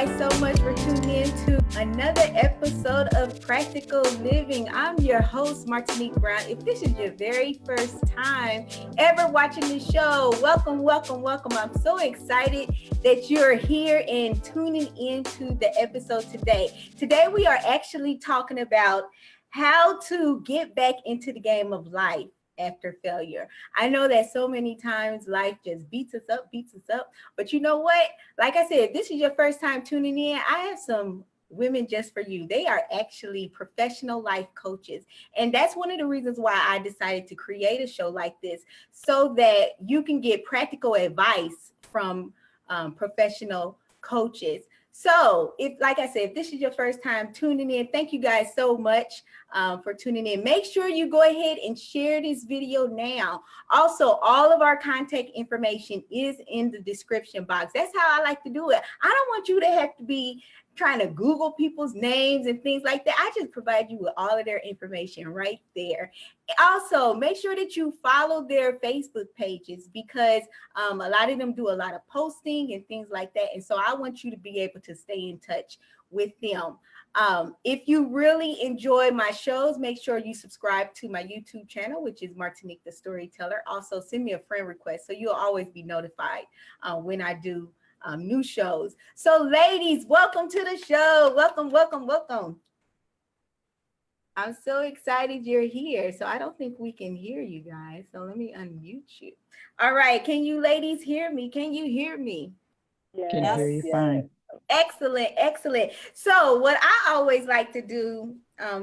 guys so much for tuning in to another episode of Practical Living. I'm your host, Martinique Brown. If this is your very first time ever watching this show, welcome, welcome, welcome. I'm so excited that you're here and tuning into the episode today. Today, we are actually talking about how to get back into the game of life after failure. I know that so many times life just beats us up, but you know what? Like I said, if this is your first time tuning in, I have some women just for you. They are actually professional life coaches. And that's one of the reasons why I decided to create a show like this, so that you can get practical advice from professional coaches. So like I said, if this is your first time tuning in, thank you guys so much for tuning in. Make sure you go ahead and share this video now. Also, all of our contact information is in the description box. That's how I like to do it. I don't want you to have to be trying to Google people's names and things like that. I just provide you with all of their information right there. Also, make sure that you follow their Facebook pages, because a lot of them do a lot of posting and things like that. And so I want you to be able to stay in touch with them. If you really enjoy my shows, make sure you subscribe to my YouTube channel, which is Martinique the Storyteller. Also, send me a friend request so you'll always be notified when I do new shows. So ladies, welcome to the show. Welcome, welcome, welcome. I'm so excited you're here. So I don't think we can hear you guys. So let me unmute you. All right. Can you ladies hear me? Can you hear me? Yes. Can hear you fine. Excellent, excellent. So what I always like to do,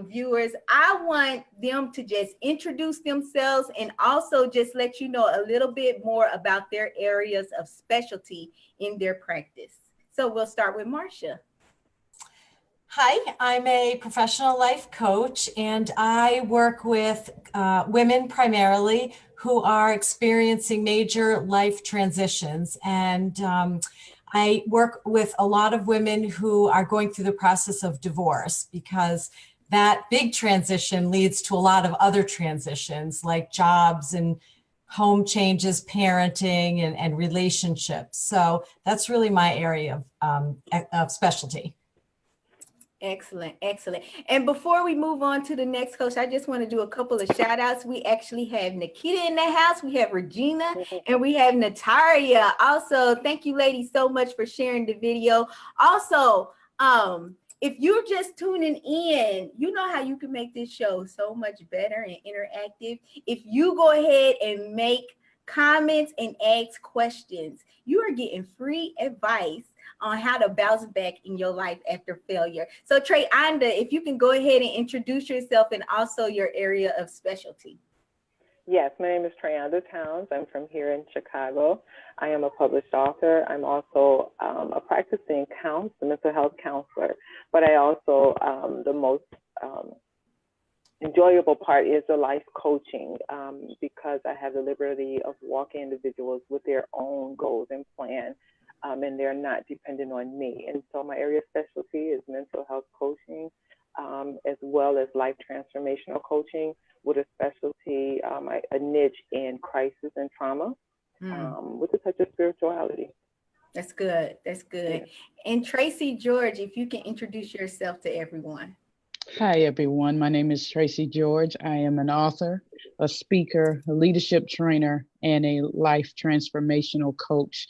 viewers, I want them to just introduce themselves and also just let you know a little bit more about their areas of specialty in their practice. So we'll start with Marcia. Hi, I'm a professional life coach, and I work with women primarily who are experiencing major life transitions. And I work with a lot of women who are going through the process of divorce, because that big transition leads to a lot of other transitions like jobs and home changes, parenting, and relationships. So that's really my area of specialty. Excellent, excellent. And before we move on to the next coach, I just want to do a couple of shout outs. We actually have Nikita in the house, we have Regina, and we have Nataria. Also, thank you ladies so much for sharing the video. Also, if you're just tuning in, you know how you can make this show so much better and interactive. If you go ahead and make comments and ask questions, you are getting free advice on how to bounce back in your life after failure. So Treyonda, if you can go ahead and introduce yourself and also your area of specialty. Yes, my name is Treyonda Towns. I'm from here in Chicago. I am a published author. I'm also a practicing mental health counselor, but I also, the most enjoyable part is the life coaching, because I have the liberty of walking individuals with their own goals and plans. And they're not dependent on me. And so my area of specialty is mental health coaching, as well as life transformational coaching, with a specialty, a niche in crisis and trauma, with a touch of spirituality. That's good. That's good. Yeah. And Tracey George, if you can introduce yourself to everyone. Hi, everyone. My name is Tracey George. I am an author, a speaker, a leadership trainer, and a life transformational coach.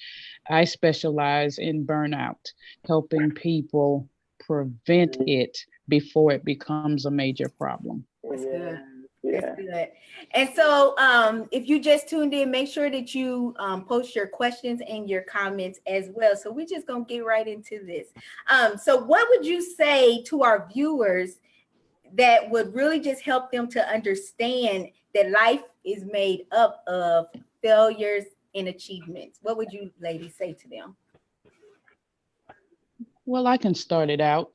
I specialize in burnout, helping people prevent it before it becomes a major problem. That's good. That's good. And so if you just tuned in, make sure that you post your questions and your comments as well. So we're just going to get right into this. So what would you say to our viewers that would really just help them to understand that life is made up of failures and achievements? What would you ladies say to them? Well, I can start it out.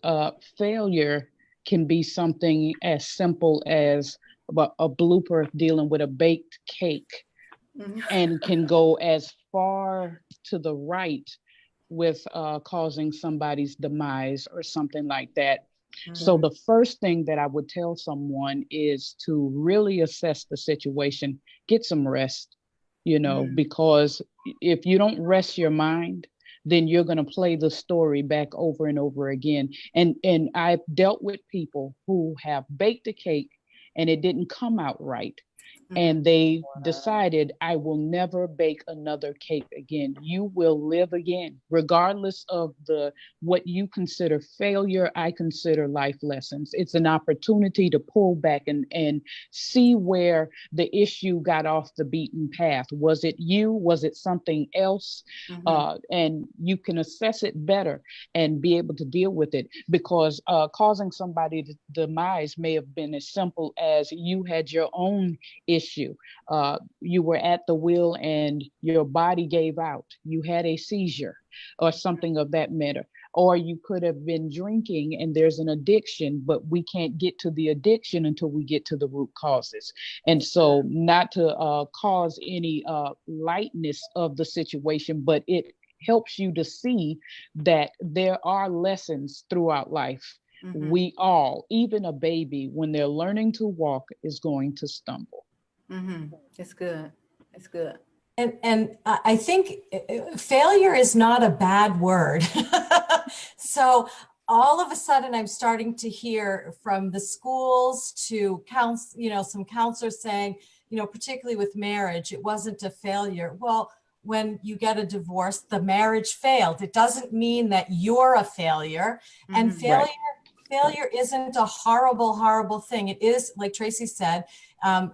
Failure can be something as simple as a blooper dealing with a baked cake, and can go as far to the right with causing somebody's demise or something like that. So the first thing that I would tell someone is to really assess the situation, get some rest, because if you don't rest your mind, then you're going to play the story back over and over again. And I've dealt with people who have baked a cake and it didn't come out right. And they decided, I will never bake another cake again. You will live again, regardless of what you consider failure. I consider life lessons. It's an opportunity to pull back and see where the issue got off the beaten path. Was it you? Was it something else? And you can assess it better and be able to deal with it, because causing somebody's demise may have been as simple as you had your own issue. You were at the wheel and your body gave out. You had a seizure or something of that matter. Or you could have been drinking and there's an addiction, but we can't get to the addiction until we get to the root causes. And so not to cause any lightness of the situation, but it helps you to see that there are lessons throughout life. We all, even a baby, when they're learning to walk, is going to stumble. It's good. It's good. And I think failure is not a bad word. So all of a sudden I'm starting to hear from the schools to some counselors saying, particularly with marriage, it wasn't a failure. Well, when you get a divorce, the marriage failed. It doesn't mean that you're a failure. And failure isn't a horrible, horrible thing. It is, like Tracy said,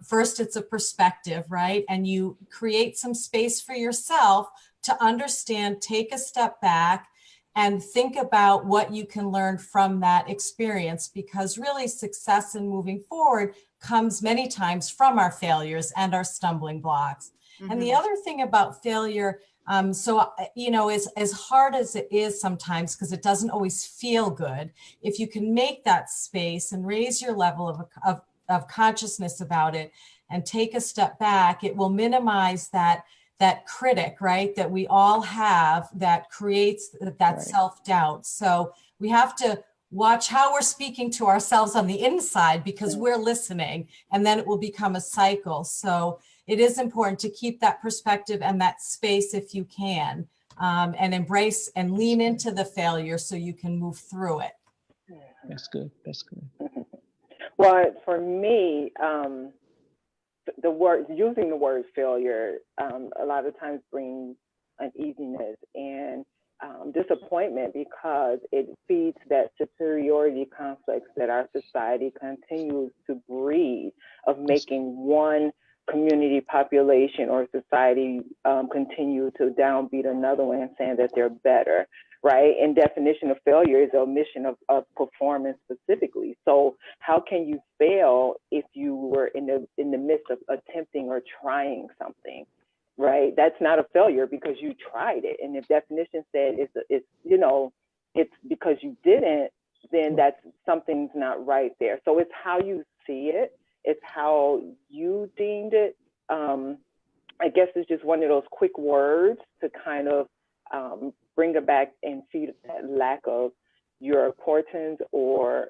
first, it's a perspective, right? And you create some space for yourself to understand, take a step back and think about what you can learn from that experience, because really success in moving forward comes many times from our failures and our stumbling blocks. And the other thing about failure, as hard as it is sometimes, because it doesn't always feel good, if you can make that space and raise your level of consciousness about it and take a step back, it will minimize that critic, right, that we all have that creates that self-doubt. So we have to watch how we're speaking to ourselves on the inside, because we're listening, and then it will become a cycle. So it is important to keep that perspective and that space if you can, and embrace and lean into the failure so you can move through it. That's good. That's good. Well, for me, using the word failure a lot of times brings uneasiness and disappointment, because it feeds that superiority complex that our society continues to breed, of making one community, population, or society continue to downbeat another one and saying that they're better, right? And definition of failure is omission of performance specifically. So how can you fail if you were in the midst of attempting or trying something, right? That's not a failure because you tried it. And if definition said it's because you didn't, then that's something's not right there. So it's how you see it. It's how you deemed it. I guess it's just one of those quick words to kind of bring it back and feed that lack of your importance or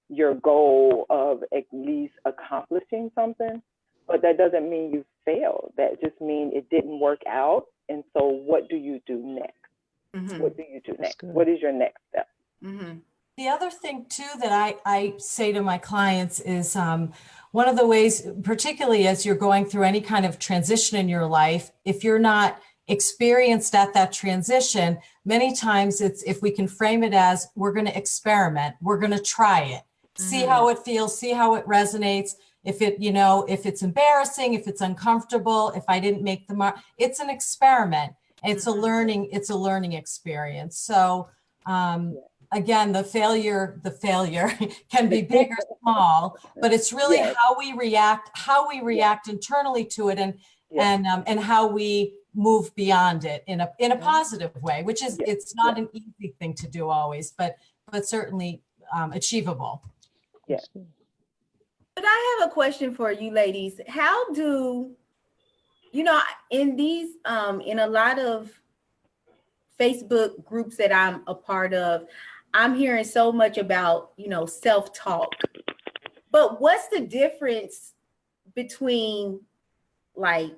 your goal of at least accomplishing something. But that doesn't mean you failed. That just means it didn't work out. And so what do you do next? What do you do next? What is your next step? The other thing too that I say to my clients is one of the ways, particularly as you're going through any kind of transition in your life, if you're not experienced at that transition, many times it's, if we can frame it as, we're going to experiment, we're going to try it, see how it feels, see how it resonates. If it's embarrassing, if it's uncomfortable, if I didn't make the mark, it's an experiment. It's a learning experience. So again, the failure can be big or small, but it's really how we react internally to it, and how we move beyond it in a positive way, which is, it's not an easy thing to do always, but certainly achievable. Yes. But I have a question for you ladies. How do, in these, in a lot of Facebook groups that I'm a part of, I'm hearing so much about, self-talk. But what's the difference between like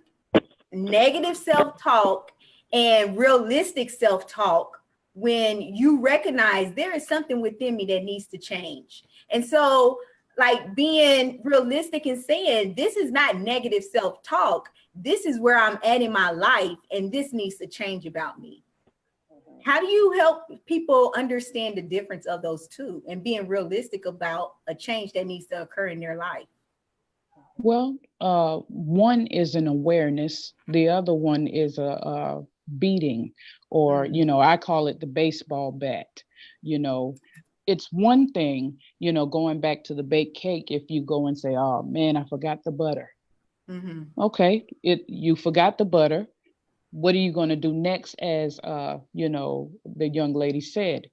negative self-talk and realistic self-talk when you recognize there is something within me that needs to change. And so like being realistic and saying, this is not negative self-talk. This is where I'm at in my life, and this needs to change about me. How do you help people understand the difference of those two and being realistic about a change that needs to occur in their life? Well, one is an awareness. The other one is a beating, or, Mhm. I call it the baseball bat. It's one thing, going back to the baked cake, if you go and say, oh man, I forgot the butter. Mhm. Okay, you forgot the butter. What are you going to do next, as the young lady said?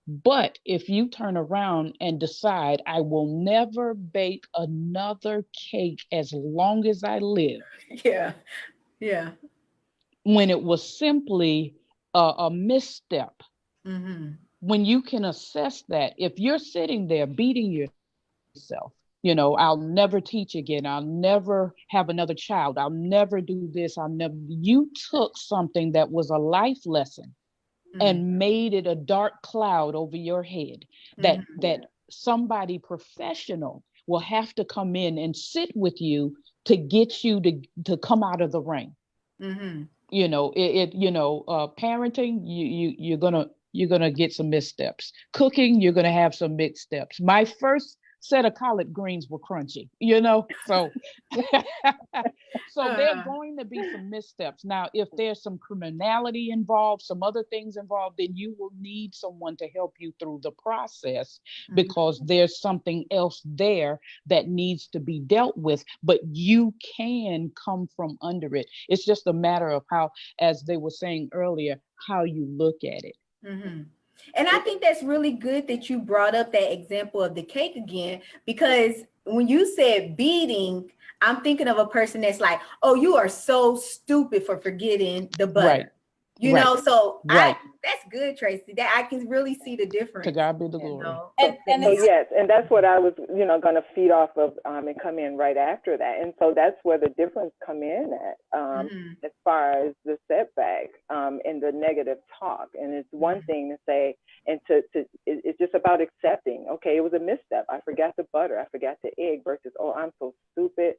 But if you turn around and decide, I will never bake another cake as long as I live, Yeah. Yeah. when it was simply a misstep, Mhm. when you can assess that, if you're sitting there beating yourself, I'll never teach again, I'll never have another child, I'll never do this, you took something that was a life lesson and made it a dark cloud over your head that somebody professional will have to come in and sit with you to get you to come out of the ring. Mm-hmm. Parenting, you're gonna get some missteps. Cooking, you're gonna have some missteps. My first set of collard greens were crunchy, so so there are going to be some missteps. Now, if there's some criminality involved, some other things involved, then you will need someone to help you through the process, because there's something else there that needs to be dealt with, but you can come from under it. It's just a matter of how, as they were saying earlier, how you look at it. Mm-hmm. And I think that's really good that you brought up that example of the cake again, because when you said beating, I'm thinking of a person that's like, oh, you are so stupid for forgetting the butter. Right. So right. That's good, Tracy. That I can really see the difference. To God be the glory. Yes, and that's what I was, going to feed off of and come in right after that. And so that's where the difference come in at, as far as the setback and the negative talk. And it's one thing to say, and it's just about accepting, okay, it was a misstep. I forgot the butter, I forgot the egg, versus, oh, I'm so stupid.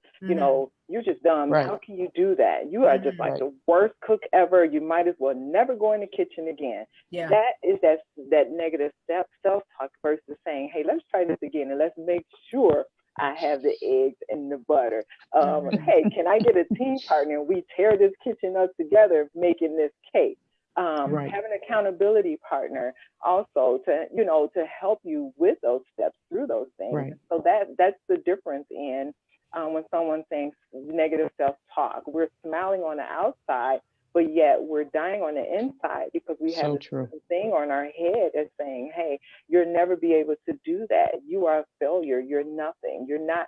You're just dumb. Right. How can you do that? You are just like the worst cook ever. You might as well never go in the kitchen again. Yeah. That is that negative self-talk versus saying, hey, let's try this again and let's make sure I have the eggs and the butter. Hey, can I get a team partner and we tear this kitchen up together making this cake? Have an accountability partner also to help you with those steps through those things. Right. So that's the difference in when someone's saying negative self-talk. We're smiling on the outside, but yet we're dying on the inside because we have this thing on our head that's saying, hey, you'll never be able to do that. You are a failure. You're nothing. You're not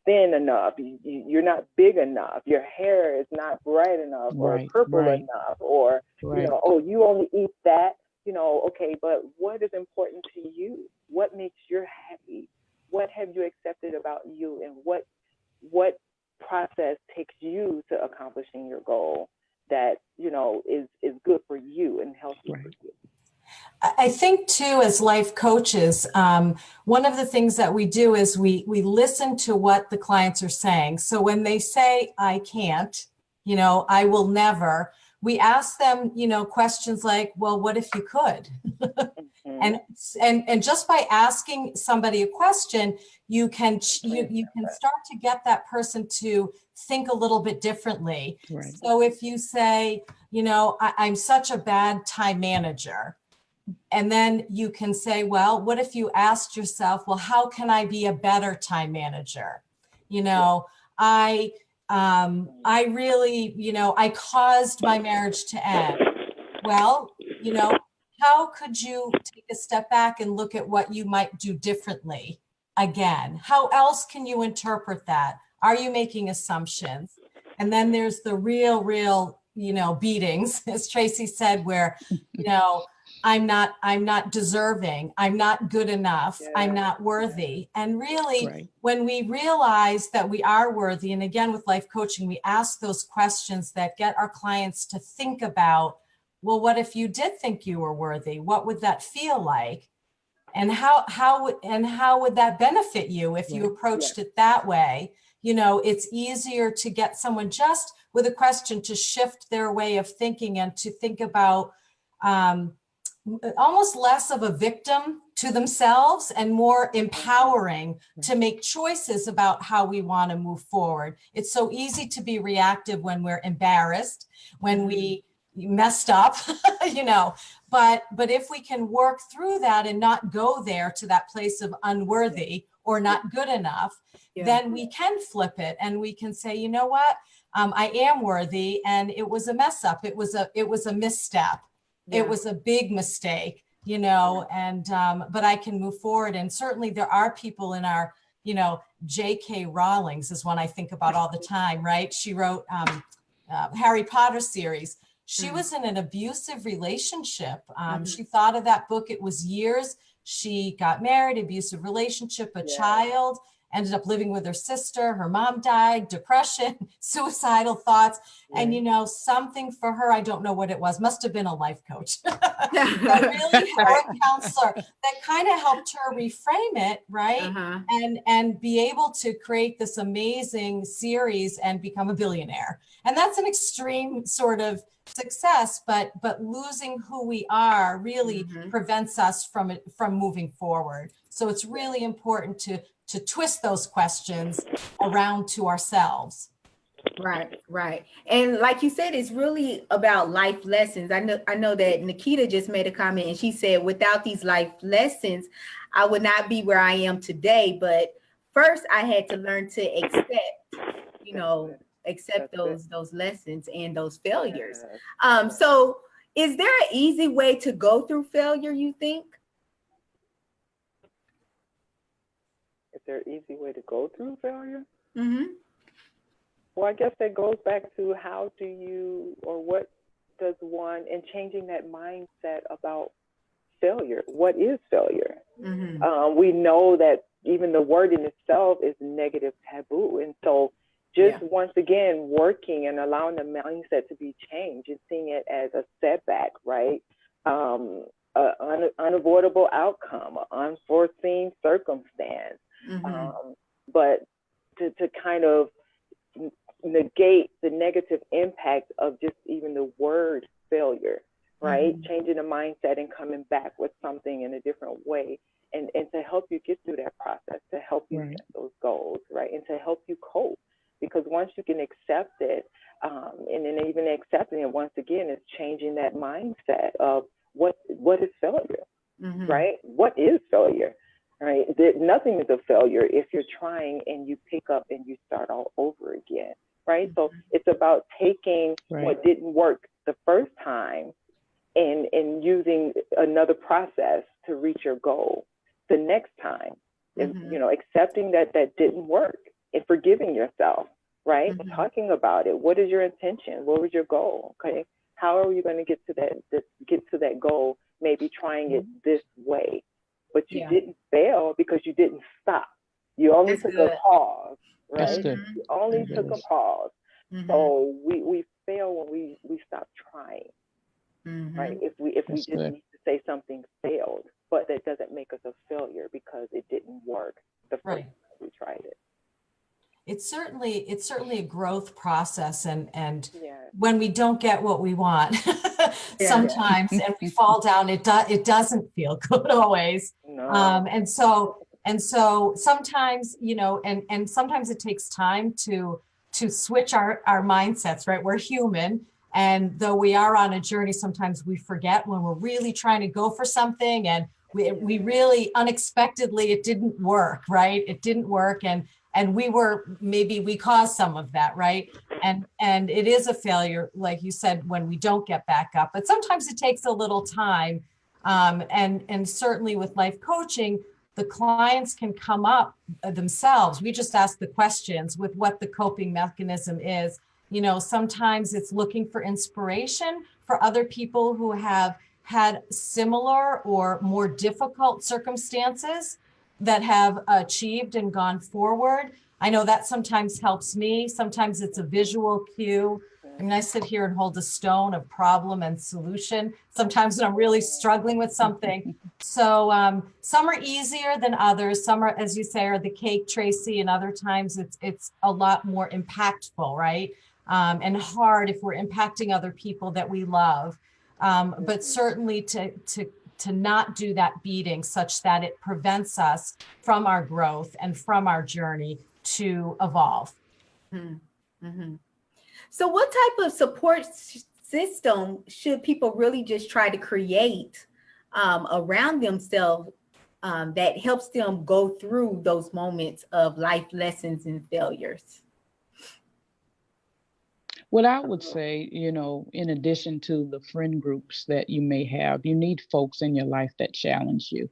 thin enough. You're not big enough. Your hair is not bright enough or purple enough, or, oh, you only eat that, okay, but what is important to you? What makes you happy? What have you accepted about you? And what process takes you to accomplishing your goal that, is good for you and healthy for you? I think too, as life coaches, one of the things that we do is we listen to what the clients are saying. So when they say, I can't, I will never, we ask them, questions like, well, what if you could? And just by asking somebody a question, you can start to get that person to think a little bit differently. Right. So if you say, I'm such a bad time manager, and then you can say, well, what if you asked yourself, well, how can I be a better time manager? I really, I caused my marriage to end. Well, how could you take a step back and look at what you might do differently again? How else can you interpret that? Are you making assumptions? And then there's the real, beatings, as Tracy said, where, I'm not deserving, I'm not good enough, I'm not worthy. And really, when we realize that we are worthy, and again, with life coaching, we ask those questions that get our clients to think about well, what if you did think you were worthy? What would that feel like? And how would that benefit you if you approached it that way? It's easier to get someone just with a question to shift their way of thinking and to think about almost less of a victim to themselves and more empowering to make choices about how we want to move forward. It's so easy to be reactive when we're embarrassed, when we messed up, but if we can work through that and not go there to that place of unworthy or not good enough, then we can flip it and we can say, you know what, I am worthy, and it was a mess up. It was a misstep. It was a big mistake, and but I can move forward. And certainly there are people in our, J.K. Rowling's is one I think about all the time, right? She wrote Harry Potter series. She was in an abusive relationship. She thought of that book. It was years. She got married, abusive relationship, a child, ended up living with her sister. Her mom died, depression, suicidal thoughts. And, something for her, I don't know what it was, must have been a life coach, or a counselor that kind of helped her reframe it, right? And be able to create this amazing series and become a billionaire. And that's an extreme sort of success, but losing who we are really prevents us from moving forward. So it's really important to twist those questions around to ourselves. Right. And like you said, it's really about life lessons. I know that Nikita just made a comment and she said, without these life lessons, I would not be where I am today. But first I had to learn to accept those lessons and those failures. So is there an easy way to go through failure, you think? Is there an easy way to go through failure? Well, I guess that goes back to how do you, or what does one, and changing that mindset about failure. What is failure? We know that even the word in itself is negative taboo. And so just once again, working and allowing the mindset to be changed and seeing it as a setback, right? Unavoidable outcome, unforeseen circumstance. But to kind of negate the negative impact of just even the word failure, right? Changing the mindset and coming back with something in a different way, and to help you get through that process, to help you set those goals, right? And to help you cope. Because once you can accept it, and then even accepting it once again is changing that mindset of what is failure, right? What is failure? Right? Nothing is a failure if you're trying and you pick up and you start all over again, right? So it's about taking what didn't work the first time and using another process to reach your goal the next time. And, accepting that didn't work and forgiving yourself, right? Talking about it. What is your intention? What was your goal? Okay. How are you going to get to that goal? Maybe trying it this way. But you didn't fail because you didn't stop. You only took a pause, right? You only took a pause. So we fail when we stop trying, right? If we just need to say something failed, but that doesn't make us a failure because it didn't work the first time we tried it. It's certainly a growth process, and when we don't get what we want sometimes and we fall down, it doesn't feel good always. No. And so sometimes, and sometimes it takes time to switch our mindsets, right? We're human. And though we are on a journey, sometimes we forget when we're really trying to go for something and we really unexpectedly, it didn't work, right? It didn't work. And we caused some of that, right? And it is a failure, like you said, when we don't get back up, but sometimes it takes a little time. And certainly with life coaching, the clients can come up themselves. We just ask the questions with what the coping mechanism is. Sometimes it's looking for inspiration for other people who have had similar or more difficult circumstances that have achieved and gone forward. I know that sometimes helps me. Sometimes it's a visual cue. I mean, I sit here and hold a stone of problem and solution. Sometimes when I'm really struggling with something. So some are easier than others. Some are, as you say, are the cake, Tracy, and other times it's a lot more impactful, right? And hard if we're impacting other people that we love. But certainly to not do that beating such that it prevents us from our growth and from our journey to evolve. Mm-hmm. So what type of support system should people really just try to create around themselves that helps them go through those moments of life lessons and failures? What I would say, in addition to the friend groups that you may have, you need folks in your life that challenge you.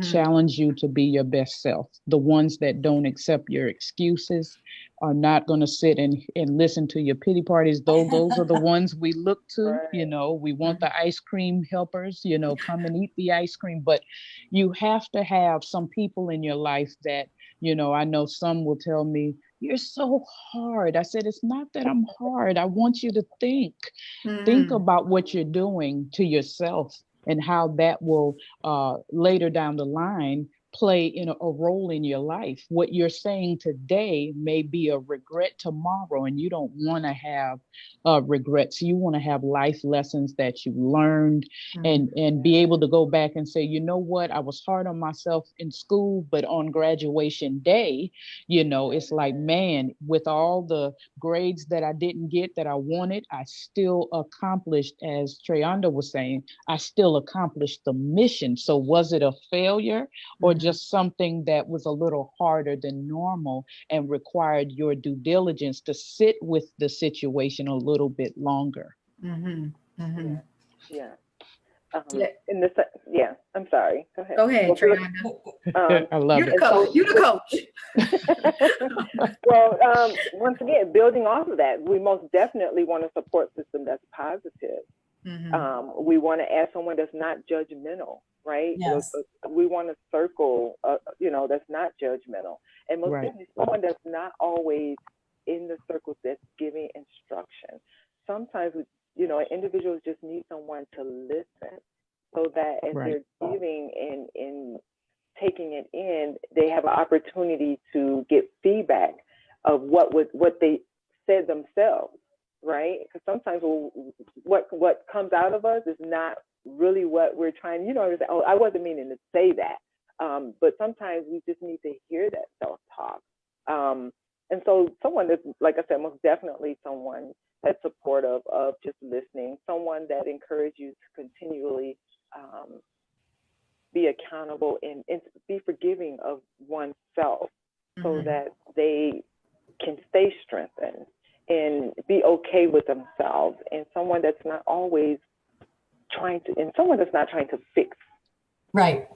Challenge you to be your best self. The ones that don't accept your excuses are not going to sit and listen to your pity parties. Those are the ones we look to. Right. We want the ice cream helpers, come and eat the ice cream. But you have to have some people in your life that, I know some will tell me, you're so hard. I said, it's not that I'm hard. I want you to think. Think about what you're doing to yourself and how that will later down the line play in a role in your life. What you're saying today may be a regret tomorrow, and you don't want to have regrets. You want to have life lessons that you learned and be able to go back and say, you know what, I was hard on myself in school, but on graduation day, it's like, man, with all the grades that I didn't get that I wanted, I still accomplished, as Treyonda was saying, I still accomplished the mission. So was it a failure or just something that was a little harder than normal and required your due diligence to sit with the situation a little bit longer? Yeah. I'm sorry. Go ahead, Treyonda. I love it. You the coach. Well, once again, building off of that, we most definitely want a support system that's positive. We want to add someone that's not judgmental, right? Yes. We want a circle, that's not judgmental. And most definitely someone that's not always in the circles that's giving instruction. Sometimes, individuals just need someone to listen so that as they're giving and taking it in, they have an opportunity to get feedback of what they said themselves. Right? Because sometimes what comes out of us is not really what we're trying. Say, oh, I wasn't meaning to say that. But sometimes we just need to hear that self-talk. And so someone that's, like I said, most definitely someone that's supportive of just listening, someone that encourages you to continually be accountable and be forgiving of oneself so that they can stay strengthened and be okay with themselves, and someone that's not always trying to fix. Right.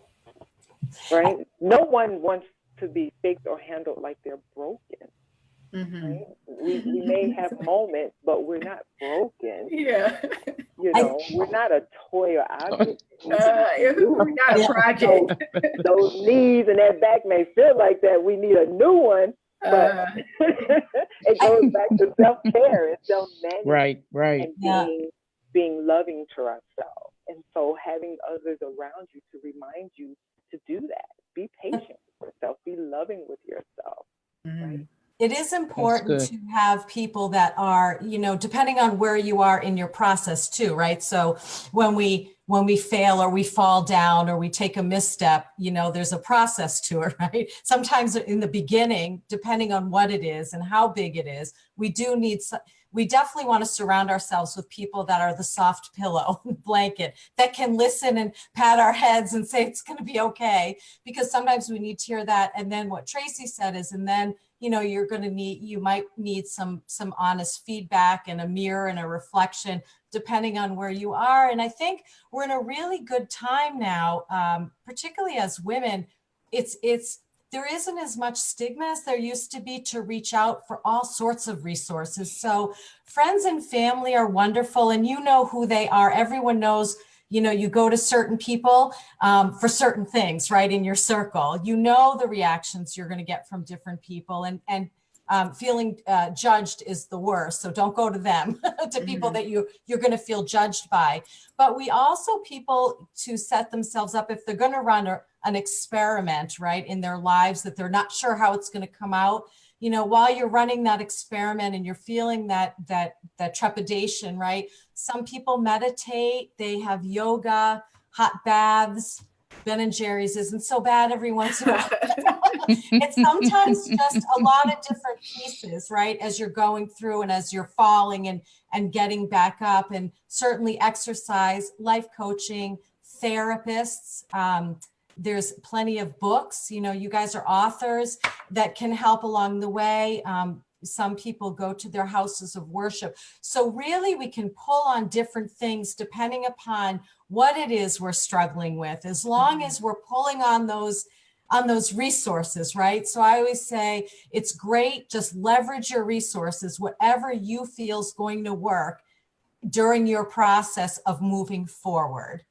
No one wants to be fixed or handled like they're broken. Right? We may have moments, but we're not broken. Yeah. We're not a toy or object. We're not a project. Those knees and that back may feel like that. We need a new one. But it goes back to self-care and self-management. Right. And being loving to ourselves. And so having others around you to remind you to do that. Be patient with yourself. Be loving with yourself. Right? It is important to have people that are, depending on where you are in your process too, right? So when we fail or we fall down or we take a misstep, there's a process to it, right? Sometimes in the beginning, depending on what it is and how big it is, we definitely want to surround ourselves with people that are the soft pillow blanket that can listen and pat our heads and say, it's going to be okay. Because sometimes we need to hear that. And then what Tracy said is, and then you might need some honest feedback and a mirror and a reflection, depending on where you are. And I think we're in a really good time now, particularly as women. There isn't as much stigma as there used to be to reach out for all sorts of resources. So friends and family are wonderful, and you know who they are. Everyone knows, you go to certain people for certain things, right, in your circle. The reactions you're going to get from different people. And feeling judged is the worst. So don't go to them, to people that you're going to feel judged by. But we also people to set themselves up if they're going to run an experiment, right, in their lives that they're not sure how it's going to come out. You know, while you're running that experiment and you're feeling that trepidation, right? Some people meditate, they have yoga, hot baths. Ben and Jerry's isn't so bad every once in a while. It's sometimes just a lot of different pieces, right? As you're going through and as you're falling and getting back up, and certainly exercise, life coaching, therapists. There's plenty of books, you know, you guys are authors that can help along the way. Some people go to their houses of worship. So really we can pull on different things depending upon what it is we're struggling with, as long as we're pulling on those resources, right? So I always say it's great, just leverage your resources, whatever you feel is going to work during your process of moving forward.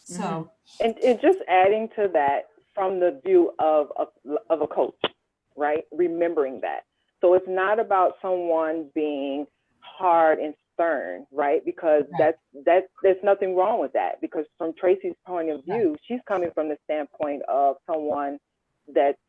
So, and just adding to that from the view of a coach, right? Remembering that. So it's not about someone being hard and stern, right? Because there's nothing wrong with that. Because from Tracy's point of view, she's coming from the standpoint of someone that's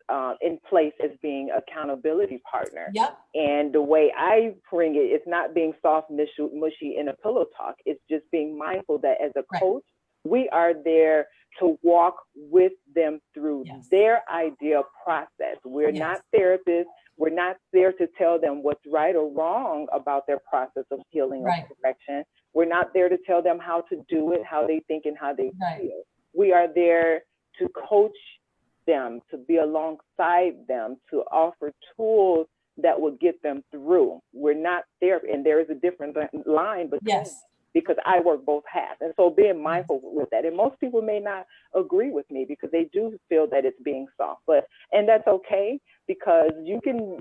in place as being accountability partner. And the way I bring it, it's not being soft, mushy in a pillow talk. It's just being mindful that as a coach, we are there to walk with them through their ideal process. We're not therapists. We're not there to tell them what's right or wrong about their process of healing or correction. We're not there to tell them how to do it, how they think and how they feel. We are there to coach them, to be alongside them, to offer tools that will get them through. We're not there, and there is a different line between because I work both halves. And so being mindful with that. And most people may not agree with me because they do feel that it's being soft, and that's okay, because you can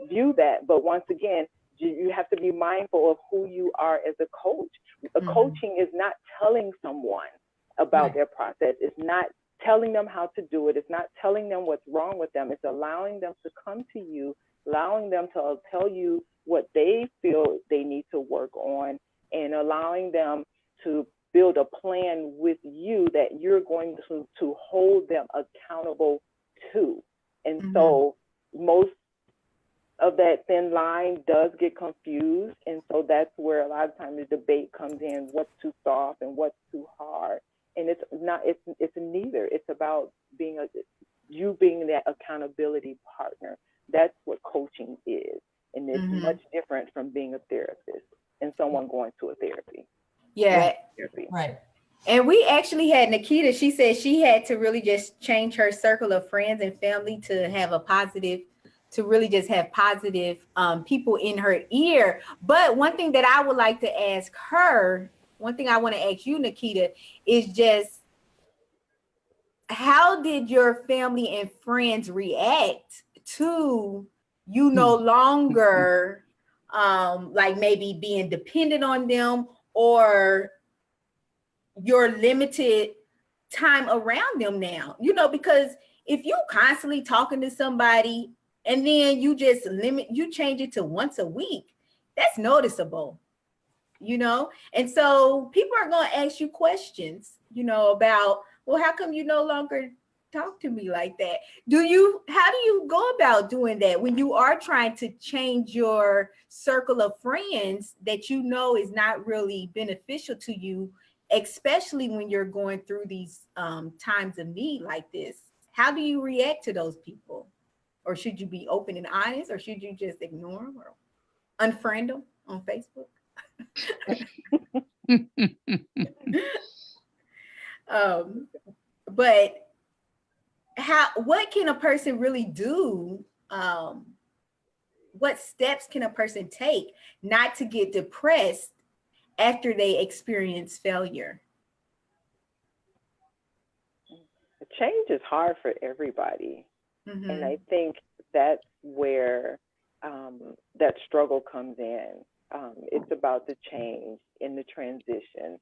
view that. But once again, you have to be mindful of who you are as a coach. A coaching is not telling someone about their process. It's not telling them how to do it. It's not telling them what's wrong with them. It's allowing them to come to you, allowing them to tell you what they feel they need to work on, and allowing them to build a plan with you that you're going to hold them accountable to. And so most of that thin line does get confused. And so that's where a lot of times the debate comes in, what's too soft and what's too hard. And it's neither. It's about being that accountability partner. That's what coaching is. And it's much different from being a therapist and someone going to a therapy. Right. And we actually had Nikita, she said she had to really just change her circle of friends and family to have really just have positive people in her ear. But one thing that I would like to ask her, one thing I want to ask you, Nikita, is just how did your family and friends react to you no longer like maybe being dependent on them, or your limited time around them now? You know, because if you constantly talking to somebody and then you just you change it to once a week, that's noticeable, you know? And so people are going to ask you questions, you know, about, well, how come you no longer talk to me like that? How do you go about doing that when you are trying to change your circle of friends that you know is not really beneficial to you, especially when you're going through these times of need like this? How do you react to those people? Or should you be open and honest, or should you just ignore them or unfriend them on Facebook? But what can a person really do? What steps can a person take not to get depressed after they experience failure? Change is hard for everybody. And I think that's where that struggle comes in. It's about the change in the transition.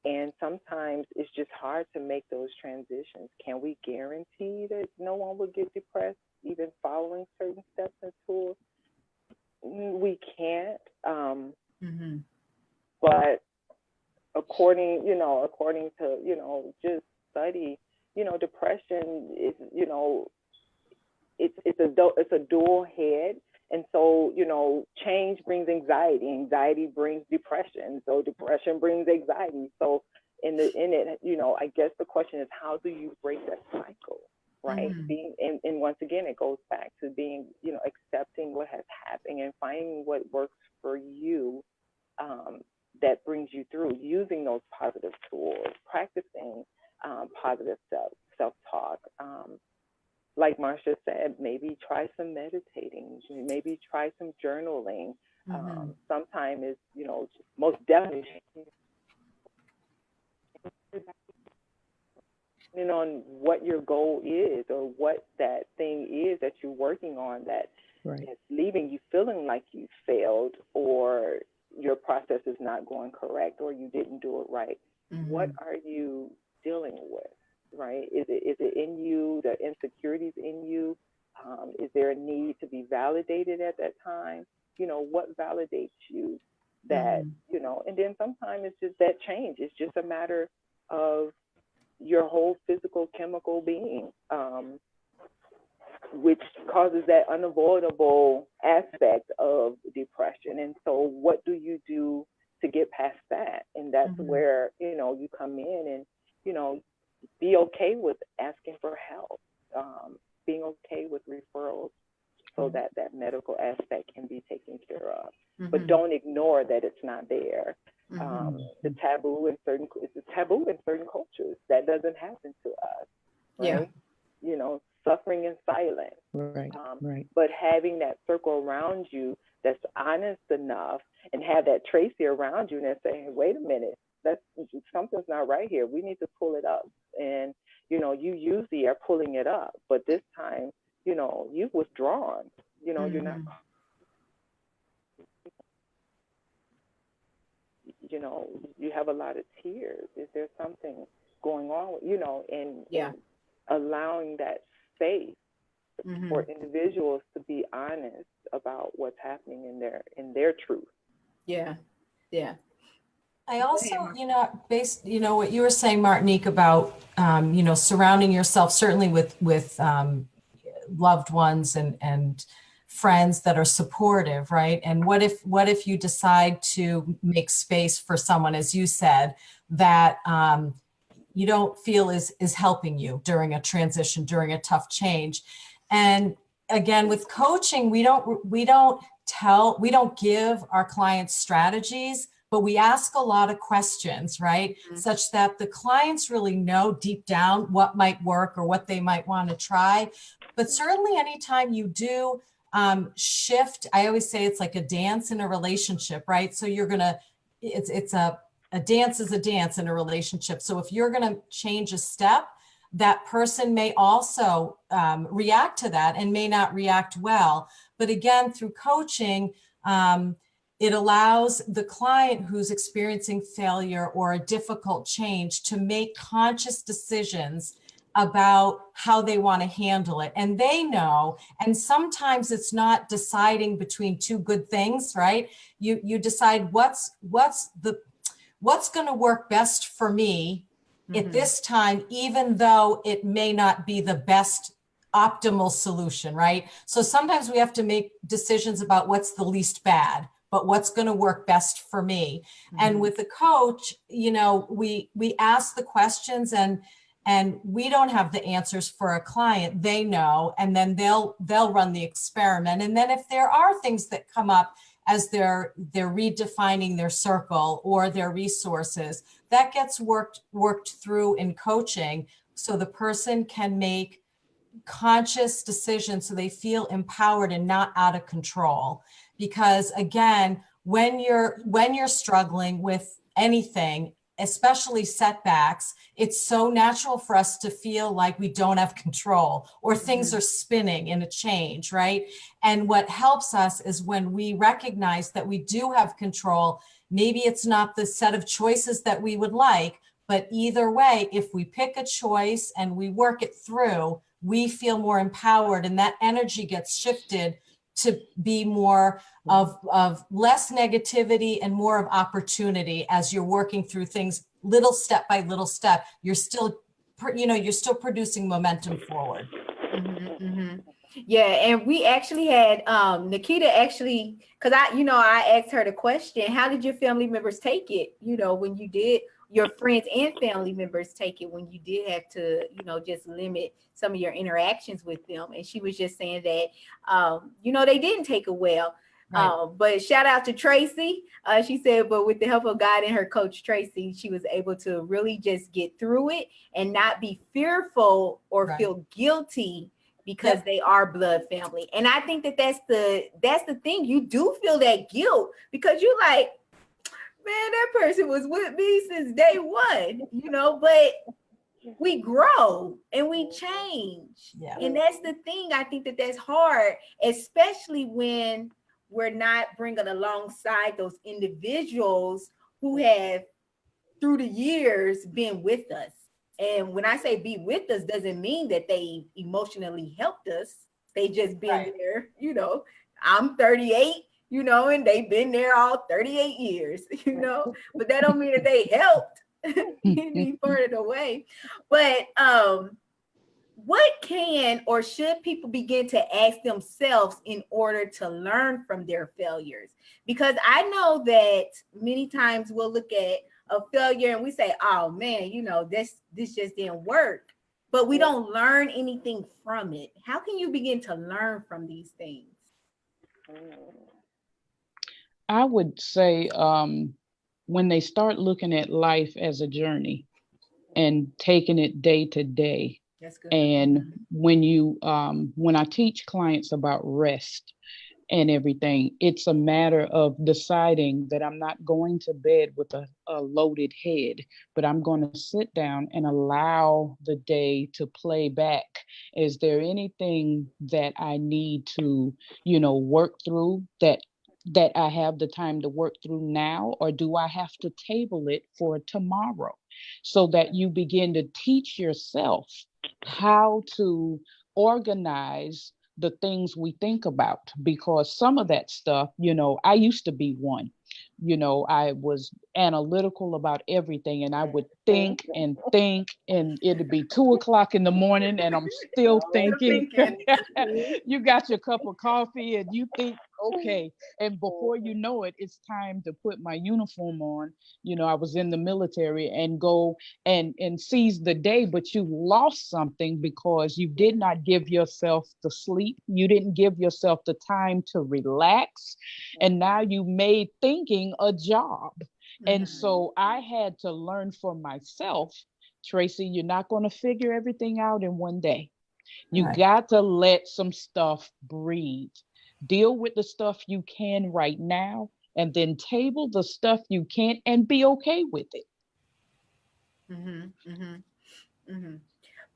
And sometimes it's just hard to make those transitions. Can we guarantee that no one will get depressed even following certain steps and tools? We can't. But according to, just study, depression is, it's a dual head. And so, change brings anxiety. Anxiety brings depression. So depression brings anxiety. So in it, I guess the question is, how do you break that cycle, right? And once again, it goes back to being, accepting what has happened and finding what works for you, that brings you through, using those positive tools, practicing positive self-talk. Like Marcia said, maybe try some meditating, maybe try some journaling. Sometimes it's, most definitely depending on what your goal is or what that thing is that you're working on that is leaving you feeling like you failed, or your process is not going correct, or you didn't do it right. What are you dealing with? Right? Is it in you, the insecurities in you? Is there a need to be validated at that time? What validates you that, and then sometimes it's just that change. It's just a matter of your whole physical, chemical being, which causes that unavoidable aspect of depression. And so what do you do to get past that? And that's where, you come in and, be okay with asking for help, being okay with referrals so that that medical aspect can be taken care of. But don't ignore that it's not there. It's a taboo in certain cultures. That doesn't happen to us, right? Suffering in silence. Right. But having that circle around you that's honest enough, and have that Tracy around you and they're saying, wait a minute, something's not right here. We need to pull it up. And, you usually are pulling it up, but this time, you've withdrawn, you're not, you have a lot of tears. Is there something going on, and allowing that space for individuals to be honest about what's happening in their truth. Yeah. I also, based, what you were saying, Martinique, about, surrounding yourself certainly with loved ones and friends that are supportive, right? And what if you decide to make space for someone, as you said, that you don't feel is helping you during a transition, during a tough change? And again, with coaching, we don't give our clients strategies, but we ask a lot of questions, right? Such that the clients really know deep down what might work or what they might want to try. But certainly anytime you do shift, I always say it's like a dance in a relationship, right? So it's a dance is a dance in a relationship. So if you're going to change a step, that person may also react to that and may not react well. But again, through coaching, it allows the client who's experiencing failure or a difficult change to make conscious decisions about how they want to handle it. And they know, and sometimes it's not deciding between two good things, right? You decide what's going to work best for me at this time, even though it may not be the best optimal solution, right? So sometimes we have to make decisions about what's the least bad, but what's going to work best for me. And with the coach, we ask the questions, and we don't have the answers for a client. They know, and then they'll run the experiment. And then if there are things that come up as they're redefining their circle or their resources, that gets worked through in coaching, so the person can make conscious decisions so they feel empowered and not out of control. Because again, when you're struggling with anything, especially setbacks, it's so natural for us to feel like we don't have control or things are spinning in a change, right? And what helps us is when we recognize that we do have control. Maybe it's not the set of choices that we would like, but either way, if we pick a choice and we work it through, we feel more empowered, and that energy gets shifted to be more of less negativity and more of opportunity as you're working through things little step by little step. You're still, you're still producing momentum forward. Yeah, and we actually had Nikita actually, because I asked her the question, how did your family members take it, when you did, your friends and family members take it when you did have to, just limit some of your interactions with them? And she was just saying that, they didn't take it well. Right. But shout out to Tracy. She said, but with the help of God and her coach, Tracy, she was able to really just get through it and not be fearful or feel guilty because they are blood family. And I think that that's the thing. You do feel that guilt because you're like, man, that person was with me since day one, but we grow and we change. Yeah. And that's the thing. I think that that's hard, especially when we're not bringing alongside those individuals who have through the years been with us. And when I say be with us, doesn't mean that they emotionally helped us. They just been there, I'm 38, and they've been there all 38 years, but that don't mean that they helped any part of the way. But what can or should people begin to ask themselves in order to learn from their failures? Because I know that many times we'll look at a failure and we say, oh man, this just didn't work, but we don't learn anything from it. How can you begin to learn from these things? I would say when they start looking at life as a journey and taking it day to day. That's good. And when I teach clients about rest and everything, it's a matter of deciding that I'm not going to bed with a loaded head, but I'm going to sit down and allow the day to play back. Is there anything that I need to, work through that I have the time to work through now, or do I have to table it for tomorrow? So that you begin to teach yourself how to organize the things we think about, because some of that stuff, I used to be one. I was analytical about everything, and I would think, and it'd be 2:00 in the morning and I'm still thinking. You got your cup of coffee and you think, okay. And before you know it, it's time to put my uniform on. I was in the military, and go and seize the day, but you lost something because you did not give yourself the sleep. You didn't give yourself the time to relax. And now you made thinking a job. And so I had to learn for myself, Tracy, you're not going to figure everything out in one day. You got to let some stuff breathe. Deal with the stuff you can right now, and then table the stuff you can't and be okay with it.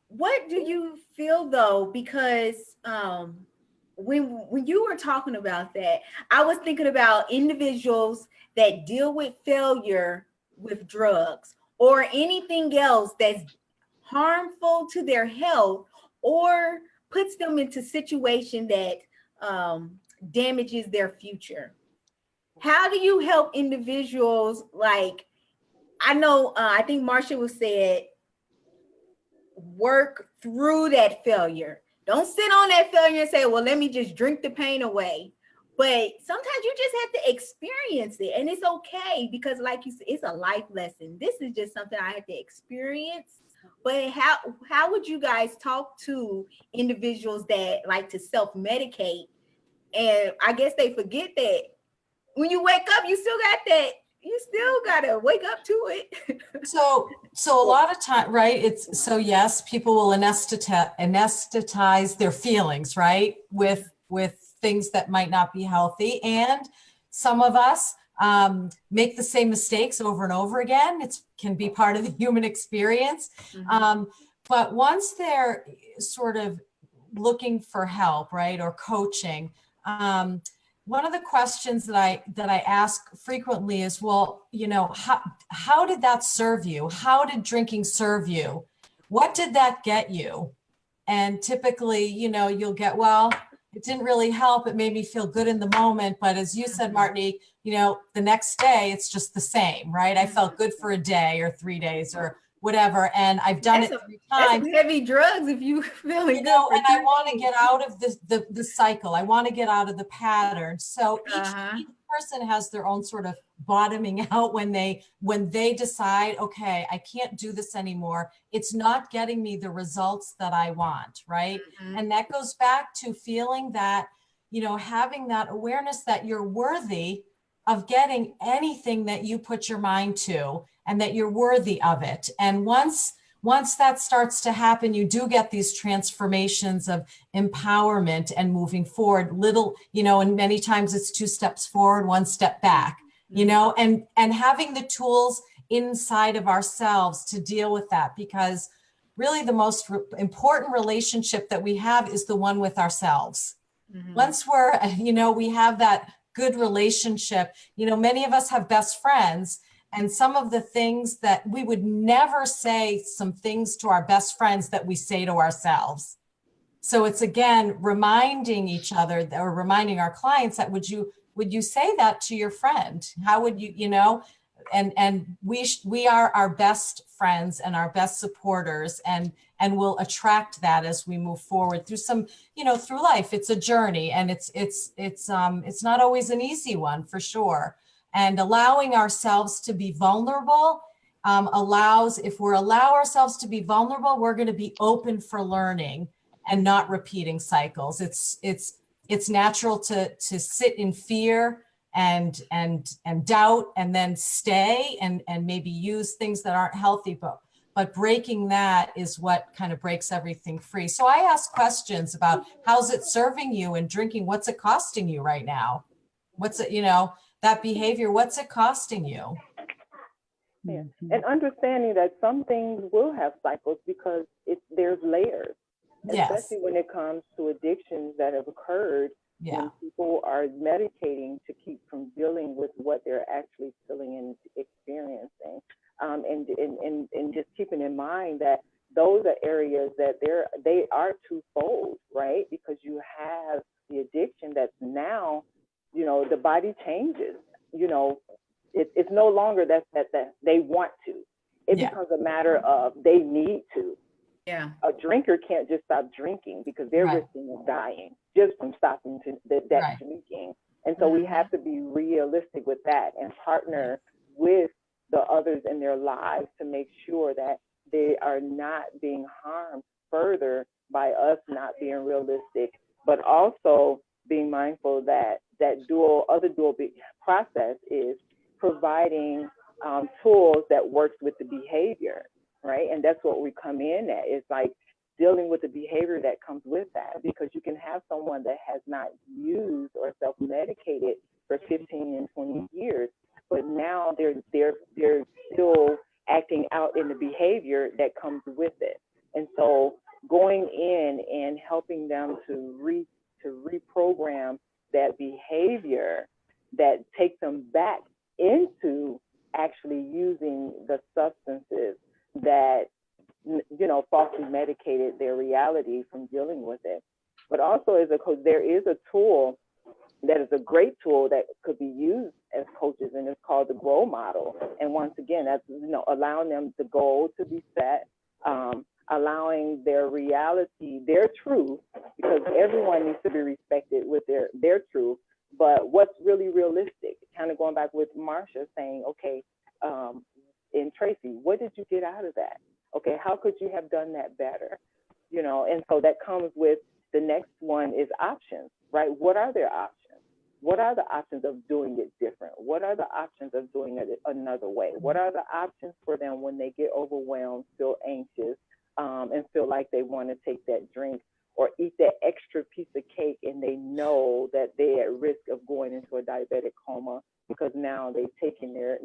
What do you feel though? Because when you were talking about that, I was thinking about individuals that deal with failure with drugs or anything else that's harmful to their health or puts them into situation that damages their future. How do you help individuals? Like, I know, I think Marsha was said, work through that failure. Don't sit on that failure and say, well, let me just drink the pain away. But sometimes you just have to experience it, and it's okay, because like you said, it's a life lesson. This is just something I had to experience. But how would you guys talk to individuals that like to self-medicate? And I guess they forget that when you wake up, you still gotta wake up to it. So a lot of time, right? Yes, people will anesthetize their feelings, right? With things that might not be healthy. And some of us make the same mistakes over and over again. It can be part of the human experience. But once they're sort of looking for help, right, or coaching, one of the questions that I ask frequently is, well, you know, how did that serve you? How did drinking serve you? What did that get you? And typically, you know, you'll get, well, it didn't really help. It made me feel good in the moment. But as you said, Martinique, you know, the next day it's just the same, right? I felt good for a day or 3 days or whatever. And I've done it 3 times. That's heavy drugs if you feeling you know, good. And I want to get out of the cycle. I want to get out of the pattern. So each person has their own sort of bottoming out when they decide, okay, I can't do this anymore. It's not getting me the results that I want, right? And that goes back to feeling that, you know, having that awareness that you're worthy of getting anything that you put your mind to, and that you're worthy of it. And once that starts to happen, you do get these transformations of empowerment and moving forward, little, you know, and many times it's 2 steps forward, 1 step back, you know, and having the tools inside of ourselves to deal with that, because really the most important relationship that we have is the one with ourselves. Once we're, you know, we have that good relationship, you know, many of us have best friends, and some of the things that we would never say, some things to our best friends that we say to ourselves. So it's, again, reminding each other or reminding our clients that would you say that to your friend? How would you, you know, and we are our best friends and our best supporters, and we'll attract that as we move forward through some, you know, through life. It's a journey, and it's not always an easy one, for sure. And allowing ourselves to be vulnerable if we allow ourselves to be vulnerable, we're going to be open for learning and not repeating cycles. It's natural to sit in fear and doubt, and then stay and maybe use things that aren't healthy, but breaking that is what kind of breaks everything free. So I ask questions about, how's it serving you in drinking? What's it costing you right now? What's it, you know, that behavior, what's it costing you? Yeah. And understanding that some things will have cycles because there's layers, especially when it comes to addictions that have occurred when people are medicating to keep from dealing with what they're actually feeling and experiencing. And just keeping in mind that those are areas that they are twofold, right? Because you have the addiction that's now, you know, the body changes, you know, it's no longer that they want to. It becomes a matter of they need to. Yeah. A drinker can't just stop drinking because they're risking of dying just from stopping that drinking. And so we have to be realistic with that and partner with the others in their lives to make sure that they are not being harmed further by us not being realistic, but also being mindful that dual process is providing tools that works with the behavior, right? And that's what we come in at. It's like dealing with the behavior that comes with that, because you can have someone that has not used or self-medicated for 15 and 20 years, but now they're still acting out in the behavior that comes with it. And so going in and helping them to reprogram that behavior that takes them back into actually using the substances that, you know, falsely medicated their reality from dealing with it. But also there is a tool that is a great tool that could be used as coaches, and it's called the GROW model. And once again, that's, you know, allowing them the goal to be set, allowing their reality, their truth, because everyone needs to be respected with their truth, but what's really realistic, kind of going back with Marsha saying, okay, and Tracy, what did you get out of that? Okay, how could you have done that better? You know, and so that comes with the next one is options, right? What are their options? What are the options of doing it different? What are the options of doing it another way? What are the options for them when they get overwhelmed, feel anxious, and feel like they want to take that drink? or eat that extra piece of cake, and they know that they're at risk of going into a diabetic coma because now they've taken their,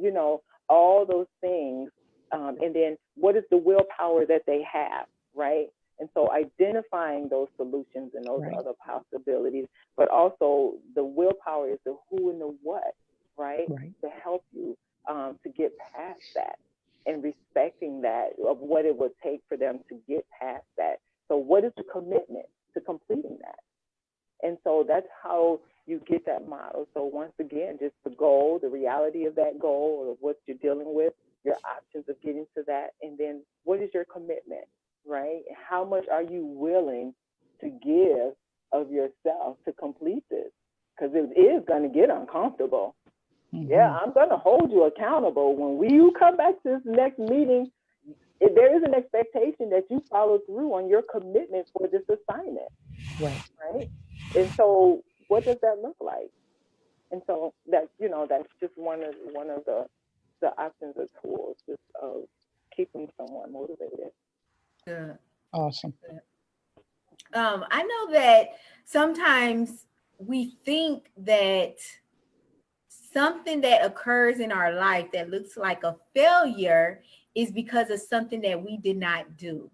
all those things. And then what is the willpower that they have, right? And so identifying those solutions and those other possibilities, but also the willpower is the who and the what, right? To help you to get past that, and respecting that of what it would take for them to get past that. So what is the commitment to completing that? And so that's how you get that model. So once again, just the goal, the reality of that goal, or what you're dealing with, your options of getting to that, and then what is your commitment, right? How much are you willing to give of yourself to complete this? Because it is going to get uncomfortable. Yeah, I'm going to hold you accountable. When you come back to this next meeting, there is an expectation that you follow through on your commitment for this assignment, right? And so what does that look like? And so that, that's just one of the options or tools just of keeping someone motivated. Good. Awesome. I know that sometimes we think that something that occurs in our life that looks like a failure is because of something that we did not do.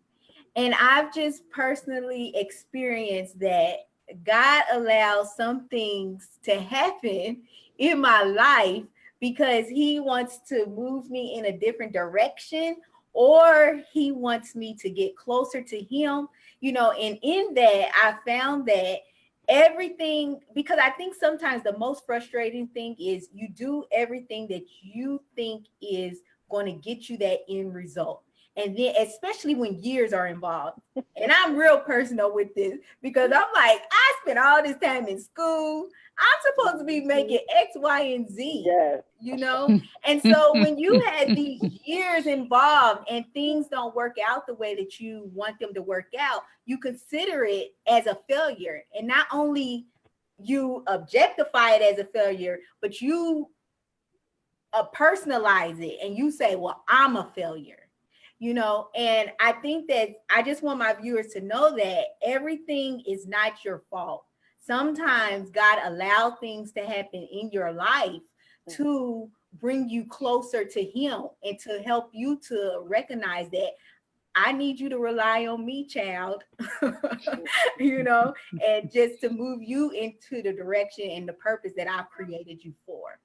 And I've just personally experienced that God allows some things to happen in my life because he wants to move me in a different direction, or he wants me to get closer to him, and in that I found that everything, because I think sometimes the most frustrating thing is you do everything that you think is going to get you that end result. And then especially when years are involved. And I'm real personal with this because I'm like, I spent all this time in school. I'm supposed to be making X, Y, and Z, And so when you had these years involved and things don't work out the way that you want them to work out, you consider it as a failure. And not only you objectify it as a failure, but you personalize it and you say, well, I'm a failure. And I think that I just want my viewers to know that everything is not your fault. Sometimes God allows things to happen in your life to bring you closer to him and to help you to recognize that I need you to rely on me, child, and just to move you into the direction and the purpose that I've created you for.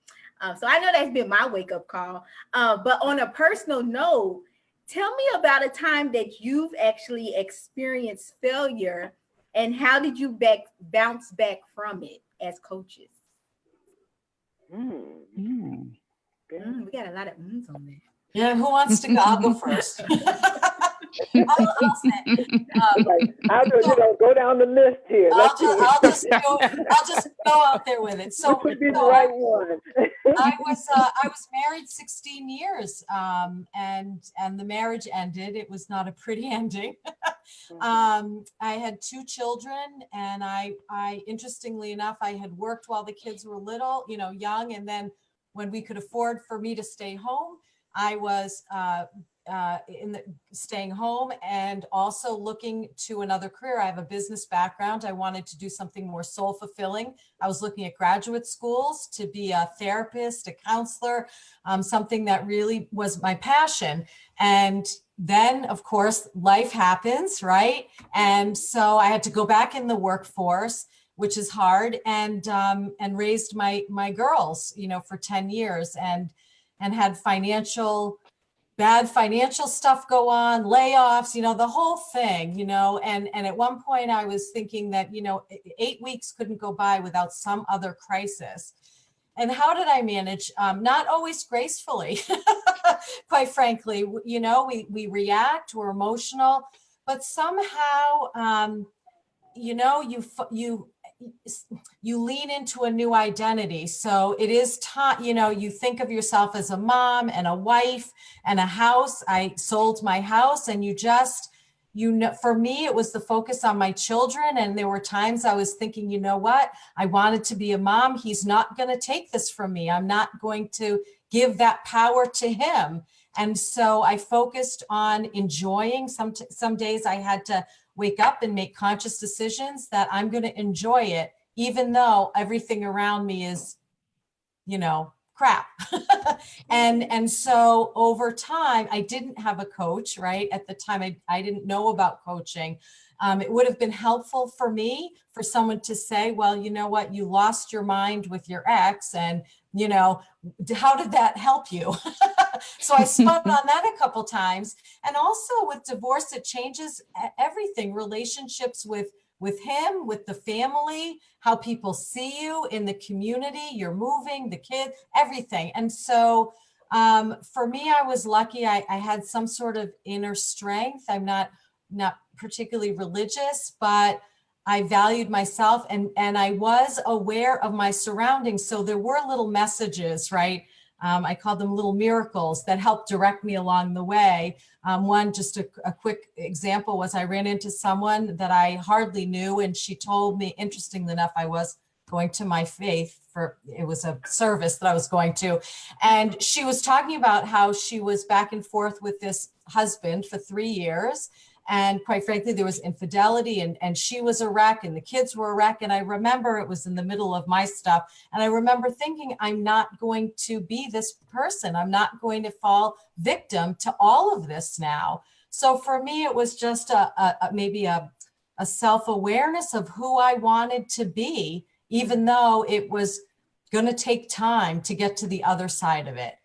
So I know that's been my wake-up call. But on a personal note, tell me about a time that you've actually experienced failure and how did you bounce back from it as coaches? We got a lot of on there. Yeah, who wants to go? I'll go first. I'll go down the list here. I'll just go out there with it. So, be the right one. I was married 16 years, and the marriage ended. It was not a pretty ending. I had 2 children, and I interestingly enough, I had worked while the kids were little, young, and then when we could afford for me to stay home, I was staying home and also looking to another career. I have a business background. I wanted to do something more soul fulfilling. I was looking at graduate schools to be a therapist, a counselor, something that really was my passion. And then, of course, life happens, right? And so I had to go back in the workforce, which is hard, and raised my girls, for 10 years and had bad financial stuff go on, layoffs, the whole thing, and at one point I was thinking that, 8 weeks couldn't go by without some other crisis. And how did I manage? Not always gracefully, quite frankly. We react, we're emotional, but somehow, you lean into a new identity. So it is time, you think of yourself as a mom and a wife and a house. I sold my house, and for me, it was the focus on my children. And there were times I was thinking, you know what? I wanted to be a mom. He's not going to take this from me. I'm not going to give that power to him. And so I focused on enjoying. Some days I had to wake up and make conscious decisions that I'm going to enjoy it, even though everything around me is, crap. And so over time, I didn't have a coach, right? At the time, I didn't know about coaching. It would have been helpful for me for someone to say, well, you know what, you lost your mind with your ex, and, how did that help you? So I spun on that a couple times. And also with divorce, it changes everything, relationships with him, with the family, how people see you in the community, you're moving, the kid, everything. And so for me, I was lucky. I had some sort of inner strength. I'm not particularly religious, but I valued myself, and I was aware of my surroundings. So there were little messages, right? I call them little miracles that helped direct me along the way. One, just a quick example, was I ran into someone that I hardly knew, and she told me, interestingly enough, I was going to my faith it was a service that I was going to. And she was talking about how she was back and forth with this husband for 3 years. And quite frankly, there was infidelity, and she was a wreck, and the kids were a wreck. And I remember it was in the middle of my stuff. And I remember thinking, I'm not going to be this person. I'm not going to fall victim to all of this now. So for me, it was just maybe a self-awareness of who I wanted to be, even though it was going to take time to get to the other side of it.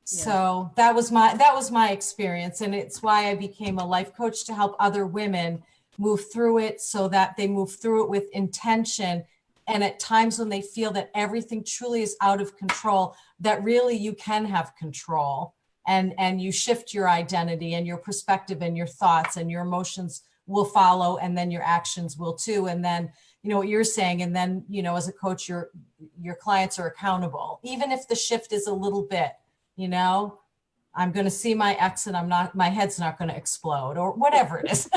So that was my experience. And it's why I became a life coach, to help other women move through it, so that they move through it with intention. And at times when they feel that everything truly is out of control, that really you can have control, and you shift your identity and your perspective and your thoughts, and your emotions will follow, and then your actions will too. And then, what you're saying, and then, as a coach, your clients are accountable, even if the shift is a little bit. I'm going to see my ex, and my head's not going to explode, or whatever it is,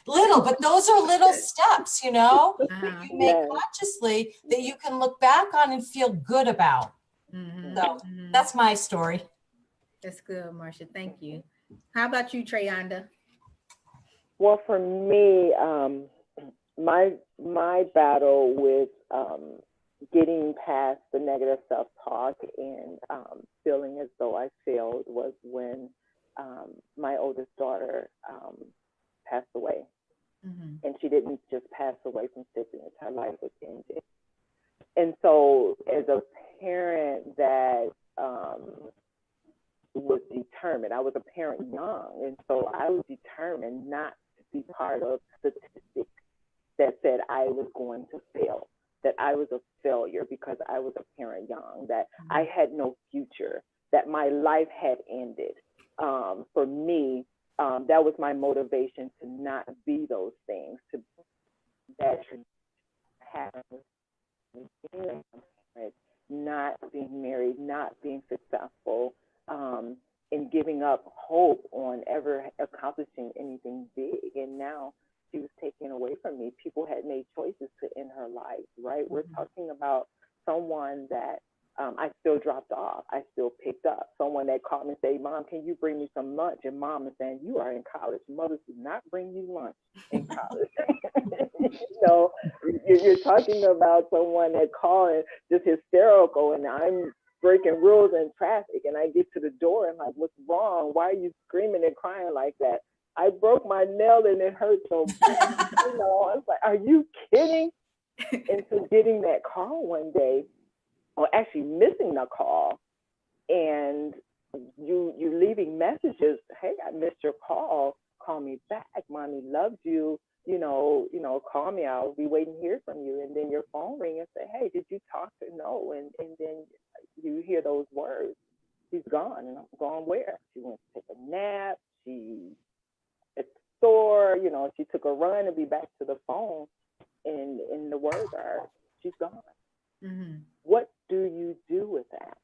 little, but those are little steps, that you make consciously, that you can look back on and feel good about. So that's my story. That's good, Marcia. Thank you. How about you, Treyonda? Well, for me, my battle with getting past the negative self-talk and feeling as though I failed was when my oldest daughter passed away. And she didn't just pass away from sickness, her life was ended. And so as a parent that was determined, I was a parent young, and so I was determined not to be part of statistics that said I was going to fail, that I was a failure because I was a parent young, that I had no future, that my life had ended. For me, that was my motivation to not be those things, to that should happen, not being married, not being successful, and giving up hope on ever accomplishing anything big. And now she was taken away from me. People had made choices to end her life, right? We're talking about someone that I still dropped off. I still picked up. Someone that called me and said, Mom, can you bring me some lunch? And Mom is saying, you are in college. Mothers do not bring you lunch in college. You're talking about someone that called just hysterical, and I'm breaking rules in traffic, and I get to the door and like, what's wrong? Why are you screaming and crying like that? I broke my nail and it hurt so bad. I was like, are you kidding? And so getting that call one day, or actually missing the call, and you leaving messages, hey, I missed your call me back, Mommy loves you, call me, I'll be waiting to hear from you. And then your phone ring and say, hey, did you talk to no? And then you hear those words, she's gone. And I'm gone where? She went to take a nap, she at the store, she took a run and be back to the phone, and the words are, she's gone. What do you do with that?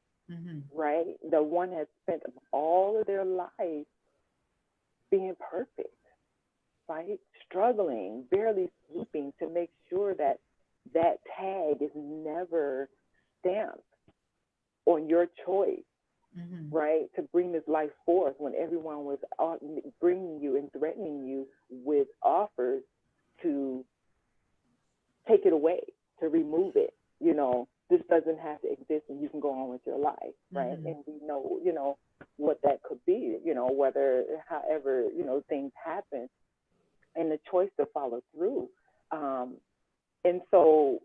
Right? The one has spent all of their life being perfect, right? Struggling, barely sleeping to make sure that tag is never stamped on your choice right? To bring this life forth when everyone was bringing you and threatening you with offers to take it away, to remove it. You know, this doesn't have to exist and you can go on with your life, right? And we know, you know, what that could be, you know, whether, however, you know, things happen and the choice to follow through. And so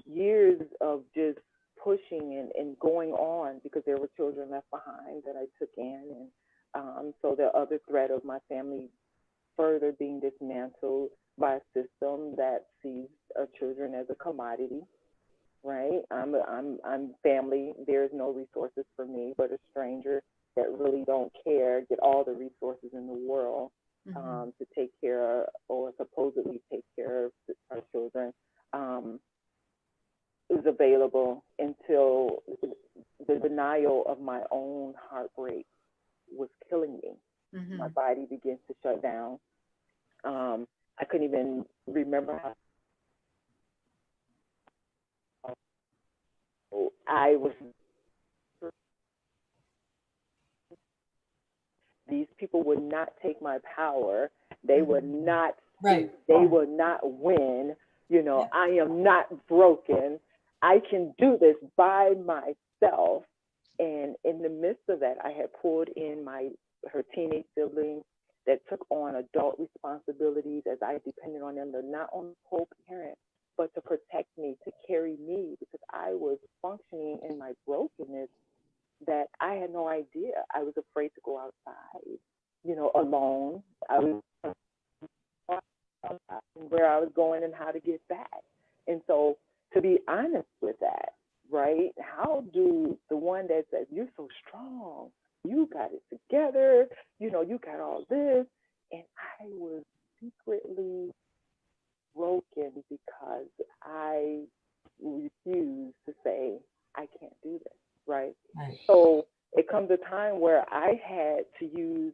years of just pushing and going on because there were children left behind that I took in. And so the other threat of my family further being dismantled by a system that sees our children as a commodity, right? I'm family. There's no resources for me, but a stranger that really don't care, get all the resources in the world to take care of, or supposedly take care of our children, is available until the denial of my own heartbreak was killing me. My body begins to shut down. I couldn't even remember how I was. These people would not take my power. They would not. Right. They would not win. You know, I am not broken. I can do this by myself. And in the midst of that, I had pulled in her teenage siblings that took on adult responsibilities as I depended on them to not only co-parent, but to protect me, to carry me, because I was functioning in my brokenness that I had no idea. I was afraid to go outside, you know, alone. I was where I was going and how to get back. And so to be honest with that, right? How do the one that says, you're so strong, you got it together, you know, you got all this. And I was secretly broken because I refused to say, I can't do this, right? So it comes a time where I had to use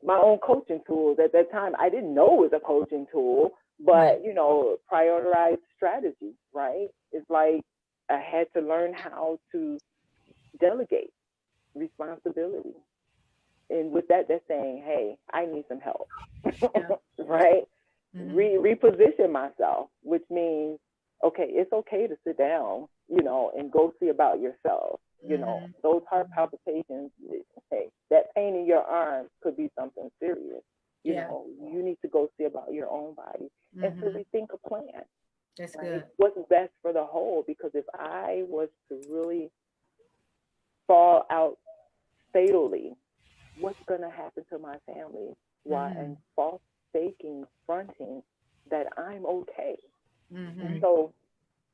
my own coaching tools. At that time, I didn't know it was a coaching tool, but, you know, prioritize strategy, right? It's like I had to learn how to delegate responsibility. And with that, they're saying, hey, I need some help, right? Reposition myself, which means, okay, it's okay to sit down, you know, and go see about yourself. You know, those heart palpitations, hey, that pain in your arm could be something serious. You know, you need to go see about your own body and to rethink a plan. That's right? good. What's best for the whole, because if I was to really fall out fatally, what's going to happen to my family? Why? And false faking, fronting that I'm okay. And so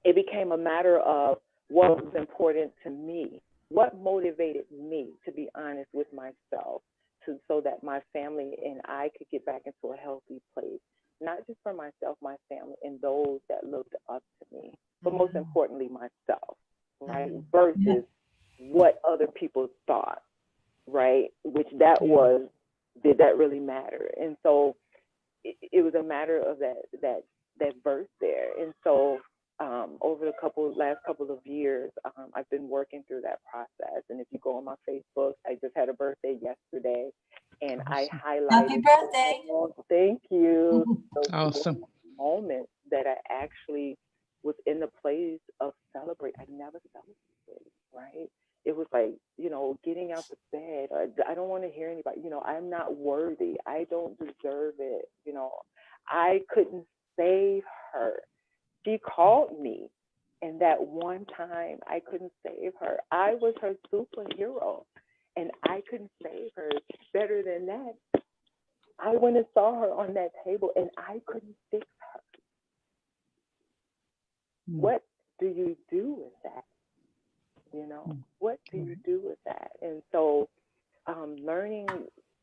it became a matter of what was important to me, what motivated me to be honest with myself, so that my family and I could get back into a healthy place, not just for myself, my family, and those that looked up to me, but most importantly, myself, right? Versus what other people thought, right? Which that was, did that really matter? And so it was a matter of that verse there. And so over the last couple of years, I've been working through that process. And if you go on my Facebook, I just had a birthday yesterday, and I highlighted. Happy birthday! Thank you. Awesome. Moments that I actually was in the place of celebrate. I never celebrated, right? It was like, you know, getting out the bed. I don't want to hear anybody, you know, I'm not worthy. I don't deserve it. You know, I couldn't save her. She called me, and that one time I couldn't save her. I was her superhero, and I couldn't save her. Better than that, I went and saw her on that table, and I couldn't fix her. What do you do with that? You know, what do you do with that? And so learning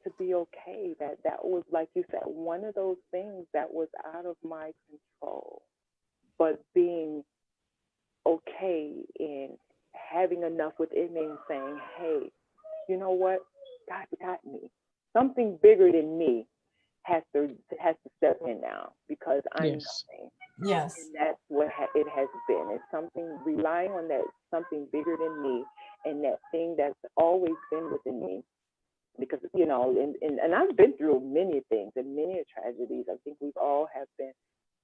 to be okay, that was, like you said, one of those things that was out of my control, but being okay in having enough within me and saying, hey, you know what? God got me. Something bigger than me has to step in now, because I'm nothing. Yes. And that's what it has been. It's something, relying on that something bigger than me, and that thing that's always been within me, because, you know, and I've been through many things and many tragedies. I think we've all have been,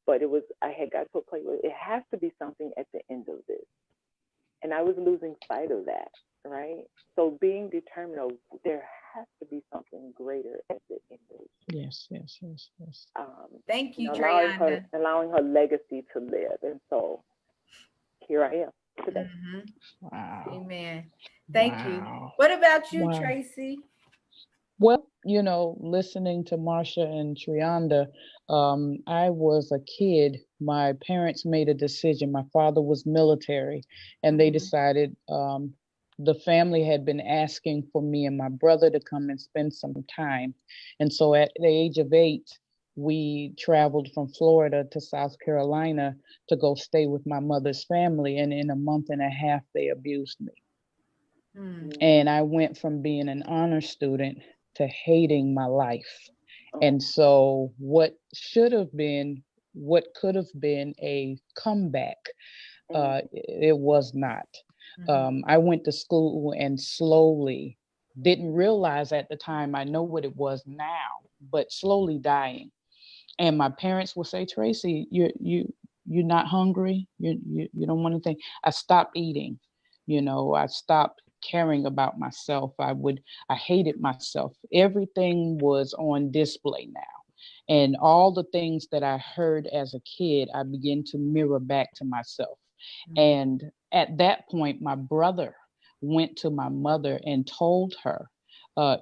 but I had got to a place where it has to be something at the end of this. And I was losing sight of that, right? So being determined, there has to be something greater at the end of this. Yes, yes, yes, yes. Thank you, Treyonda. Treyonda. Allowing her legacy to live. And so here I am today. Wow. Amen. Thank you. Wow. What about you, Wow. Tracy? Well, you know, listening to Marsha and Treyonda, I was a kid. My parents made a decision. My father was military, and they decided the family had been asking for me and my brother to come and spend some time. And so at the age of 8, we traveled from Florida to South Carolina to go stay with my mother's family. And in a month and a half, they abused me. And I went from being an honor student to hating my life. And so what could have been a comeback, it was not. I went to school and slowly, didn't realize at the time, I know what it was now, but slowly dying. And my parents would say, Tracy, you're not hungry. You don't want anything. I stopped eating. You know, I stopped caring about myself. I hated myself. Everything was on display now. And all the things that I heard as a kid, I began to mirror back to myself. And at that point, my brother went to my mother and told her,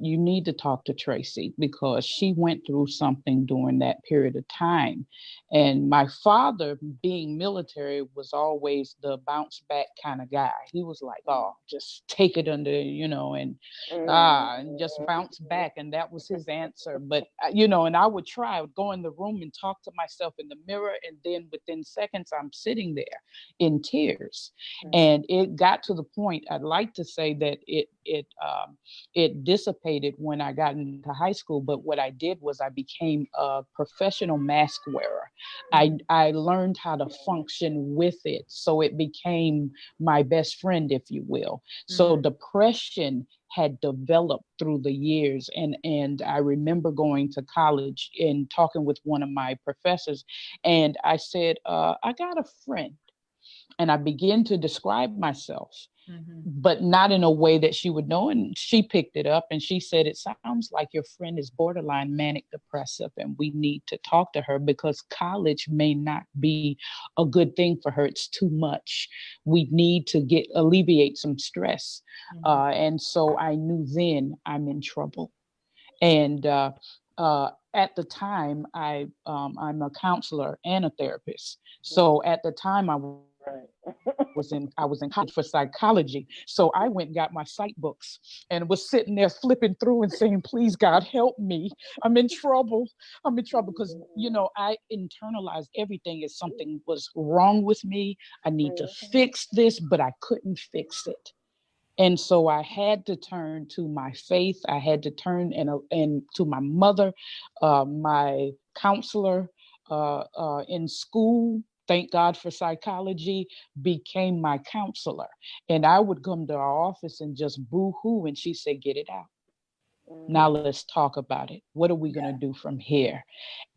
you need to talk to Tracy because she went through something during that period of time. And my father, being military, was always the bounce back kind of guy. He was like, oh, just take it under, you know, and just bounce back. And that was his answer. But, you know, and I would go in the room and talk to myself in the mirror. And then within seconds, I'm sitting there in tears. And it got to the point, I'd like to say that it dissipated when I got into high school. But what I did was I became a professional mask wearer. I learned how to function with it. So it became my best friend, if you will. So depression had developed through the years. And I remember going to college and talking with one of my professors. And I said, I got a friend. And I began to describe myself, but not in a way that she would know. And she picked it up and she said, it sounds like your friend is borderline manic depressive and we need to talk to her because college may not be a good thing for her. It's too much. We need to alleviate some stress. And so I knew then I'm in trouble. And at the time, I'm a counselor and a therapist. So at the time, I was in college for psychology. So I went and got my psych books and was sitting there flipping through and saying, please, God, help me. I'm in trouble. I'm in trouble because, you know, I internalized everything as something was wrong with me. I need to fix this, but I couldn't fix it. And so I had to turn to my faith. I had to turn and to my mother, my counselor in school. Thank God for psychology, became my counselor. And I would come to our office and just boo-hoo. And she said, get it out. Now let's talk about it. What are we going to do from here?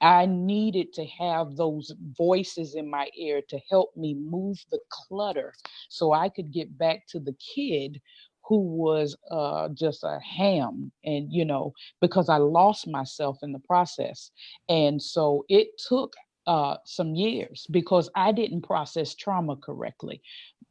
I needed to have those voices in my ear to help me move the clutter so I could get back to the kid who was just a ham. And, you know, because I lost myself in the process. And so it took some years because I didn't process trauma correctly.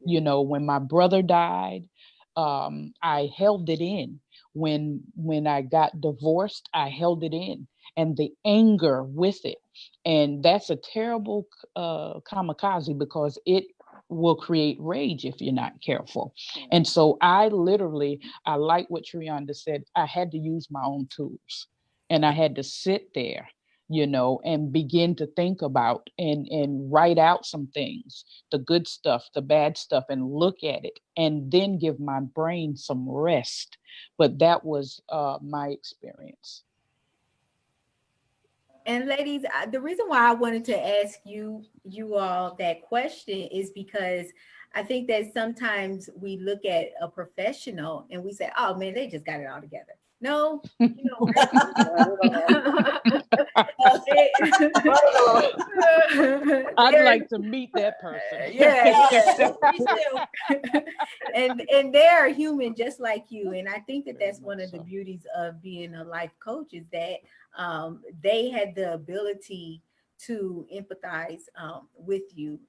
You know, when my brother died, I held it in. When I got divorced, I held it in, and the anger with it. And that's a terrible kamikaze because it will create rage if you're not careful. And so I like what Treyonda said, I had to use my own tools and I had to sit there, you know, and begin to think about and write out some things, the good stuff, the bad stuff, and look at it and then give my brain some rest. But that was my experience. And ladies, the reason why I wanted to ask you all that question is because I think that sometimes we look at a professional and we say, oh man, they just got it all together. No, you know, I'd like to meet that person. Yeah. Me too. And they're human just like you. And I think that that's one of the beauties of being a life coach is that they had the ability to empathize with you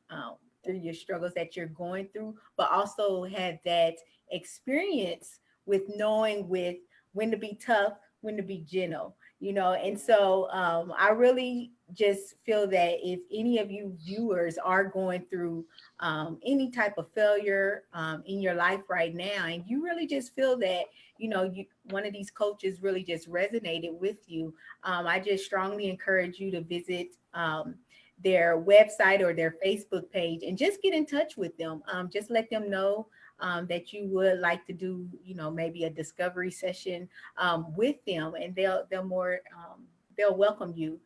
through your struggles that you're going through, but also had that experience with knowing with when to be tough, when to be gentle, you know. And so I really just feel that if any of you viewers are going through any type of failure in your life right now, and you really just feel that, you know, one of these coaches really just resonated with you, I just strongly encourage you to visit their website or their Facebook page and just get in touch with them. Just let them know that you would like to do, you know, maybe a discovery session with them, and they'll welcome you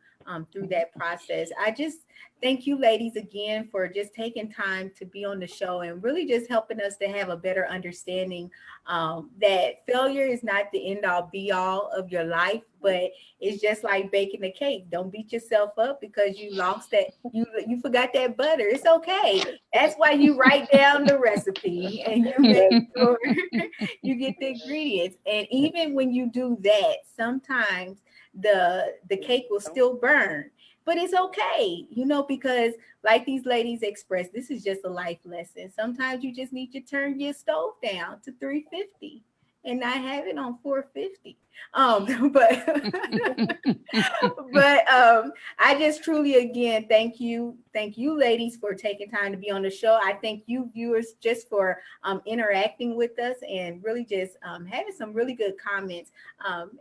through that process. I just thank you ladies again for just taking time to be on the show and really just helping us to have a better understanding that failure is not the end all be all of your life, but it's just like baking a cake. Don't beat yourself up because you lost that, you forgot that butter. It's okay. That's why you write down the recipe and you make sure you get the ingredients. And even when you do that, sometimes the cake will still burn, but it's okay, you know, because like these ladies expressed, this is just a life lesson. Sometimes you just need to turn your stove down to 350 and not have it on 450. But I just truly again thank you ladies for taking time to be on the show. I thank you viewers just for interacting with us and really just having some really good comments.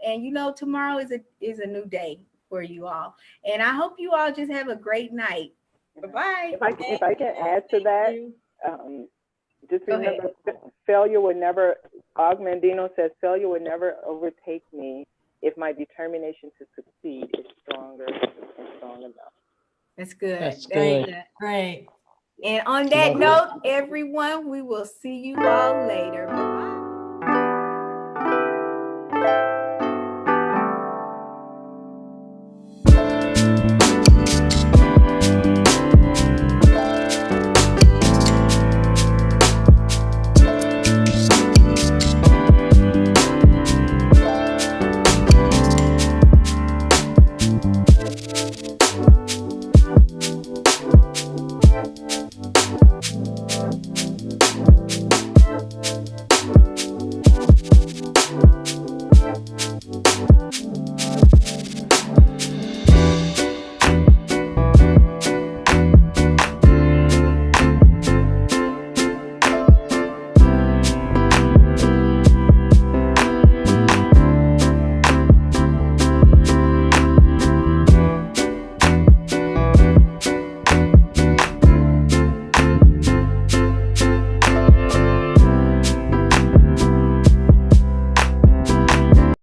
And you know, tomorrow is a new day for you all, and I hope you all just have a great night. Bye-bye. If I can add to that, just remember, failure would never, Og Mandino says, failure would never overtake me if my determination to succeed is stronger and strong enough. That's good. That's good. Great. And on that note, everyone, we will see you all later. Bye-bye.